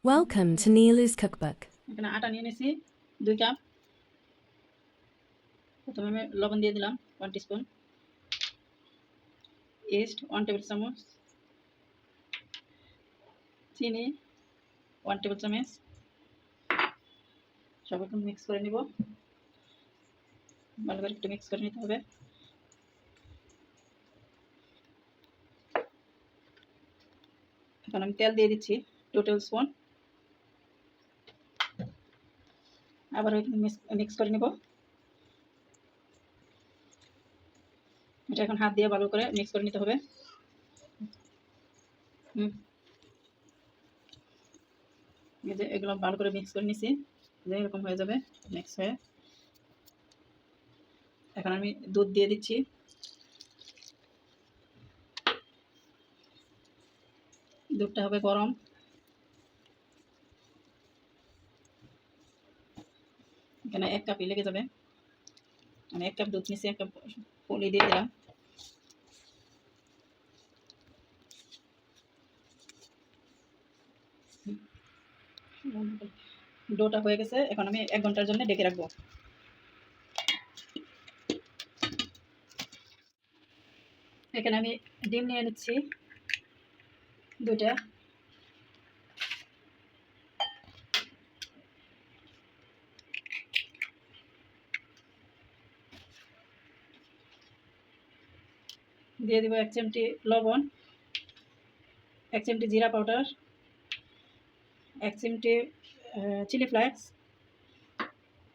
Welcome to Neela's Cookbook. এখানে আটা নিয়ে নিয়েছি 2 কাপ। প্রথমে আমি লবণ দিয়ে দিলাম 1 টিস্পুন, ইস্ট 1 টেবিল চামচ, চিনি 1 টেবিল চামচ। সব একটু মিক্স করে নিব, ভালো করে একটু মিক্স করে নিতে হবে। এখন আমি তেল দিয়ে দিচ্ছি 2 টেবিল স্পুন, আবার মিক্স করে নিব। এটা এখন হাত দিয়ে ভালো করে মিক্স করে নিতে হবে। এই যে এগুলো ভালো করে মিক্স করে নিছি, যে এরকম হয়ে যাবে মিক্স হয়ে। এখন আমি দুধ দিয়ে দিচ্ছি। দুধটা হবে গরম। এখানে 1 কাপই লেগে যাবে। আমি 1 কাপ দুধ নিচ্ছি, 1 কাপ পলি দিয়ে দিলাম। ডোটা হয়ে গেছে, এখন আমি 1 ঘন্টার জন্য ঢেকে রাখবো। এখানে আমি ডিম নিয়ে নিচ্ছি 2টা। দিয়ে দিব 1 চিমটি লবণ, 1 চিমটি জিরা পাউডার, 1 চিমটি চিলি ফ্লেক্স।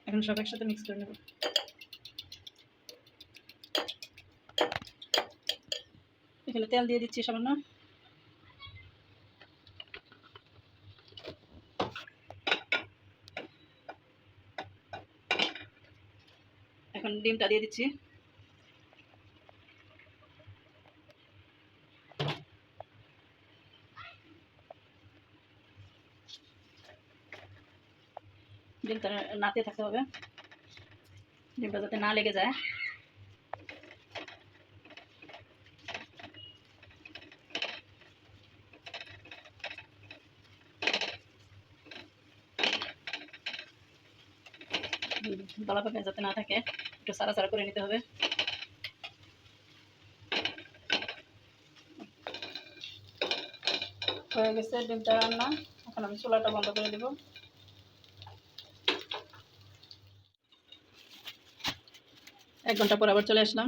এখন সব একসাথে মিক্স করে নেব। এখানে তেল দিয়ে দিচ্ছি সামান্য। এখন ডিমটা দিয়ে দিচ্ছি। ডিমটা নাড়তে থাকতে হবে, ডিমটা যাতে না লেগে যায়। দলা পাকা যাতে না থাকে, একটু সাড়া করে নিতে হবে। হয়ে গেছে ডিমটা রান্না। এখন আমি চুলাটা বন্ধ করে দেব। 1 ঘন্টা পর আবার চলে আসলাম।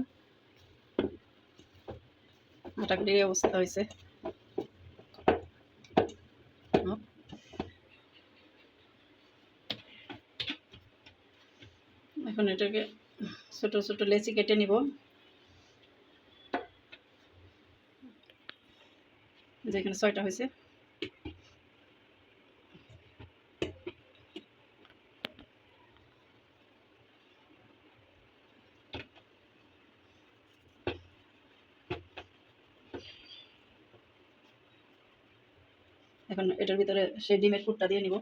আটাগুলির এই অবস্থা হয়েছে। এখন এটাকে ছোট ছোট লেচি কেটে নিব। যেখানে 6টা হয়েছে। এখন এটার ভিতরে সেই ডিমের পুরটা দিয়ে নিব।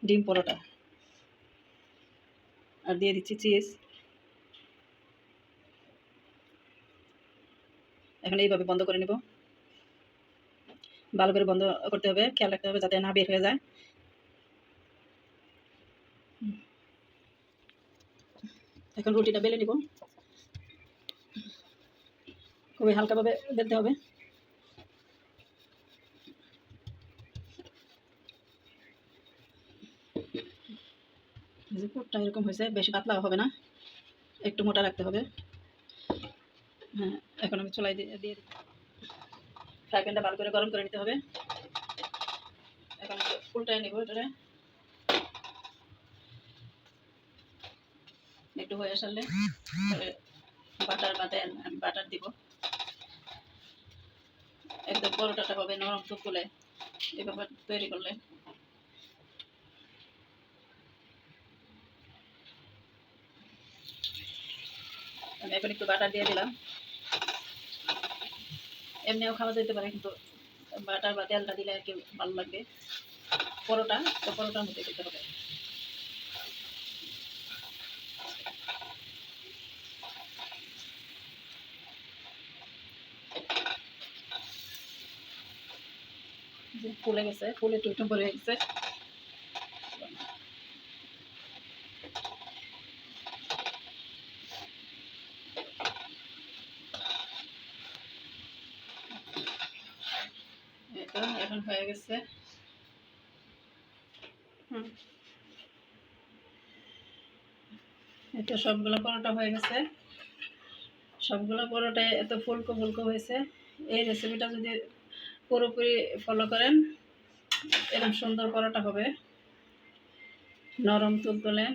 ডিম পরোটা আর দিয়ে দিচ্ছি চিজ। এখন এইভাবে বন্ধ করে নিব। ভালো করে বন্ধ করতে হবে, খেয়াল রাখতে হবে যাতে না বের হয়ে যায়। এখন রুটিটা বেলে নিব, খুবই হালকাভাবে বেলতে হবে। পুরটা এরকম হয়েছে, বেশি পাতলা হবে না, একটু মোটা রাখতে হবে। হ্যাঁ, এখন আমি চুলায় দিয়ে ফ্রাই প্যানটা ভালো করে গরম করে নিতে হবে। এখন উল্টায় নেব। এটারে একটু হয়ে আসলে বাটার দিব। একদম পরোটাটা হবে নরম তুলতুলে এভাবে তৈরি করলে। আমি এখন একটু বাটার দিয়ে দিলাম। এমনিও খাওয়া যেতে পারে, কিন্তু বাটার বা তেলটা দিলে আর কি ভালো লাগবে। পরোটা তো পরোটার মধ্যে দিতে হবে। যে ফুলে গেছে, ফুলে টুইটুম ভরে গেছে। এটা এখন হয়ে গেছে। এটা সবগুলো পরোটা হয়ে গেছে। সবগুলো পরোটায় এত ফুলকো ফুলকো হয়েছে। এই রেসিপিটা যদি পুরোপুরি ফলো করেন, এরকম সুন্দর পরোটা হবে, নরম তুলতুলে।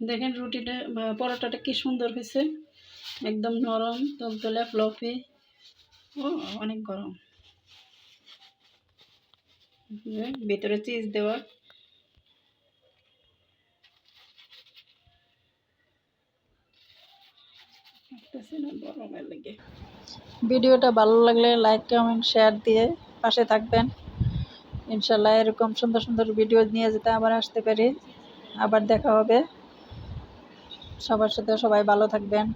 দেখেন রুটিটা বা পরোটাটা কি সুন্দর হয়েছে, একদম নরম তুলতুলে ফ্লফি। ও অনেক গরম, ভিতরে চিজ দেওয়া। গরমের লেগে ভিডিওটা ভালো লাগলে লাইক কমেন্ট শেয়ার দিয়ে পাশে থাকবেন। ইনশাল্লাহ এরকম সুন্দর সুন্দর ভিডিও নিয়ে যেতে আবার আসতে পারি। আবার দেখা হবে। সবার সাথে সবাই ভালো থাকবেন।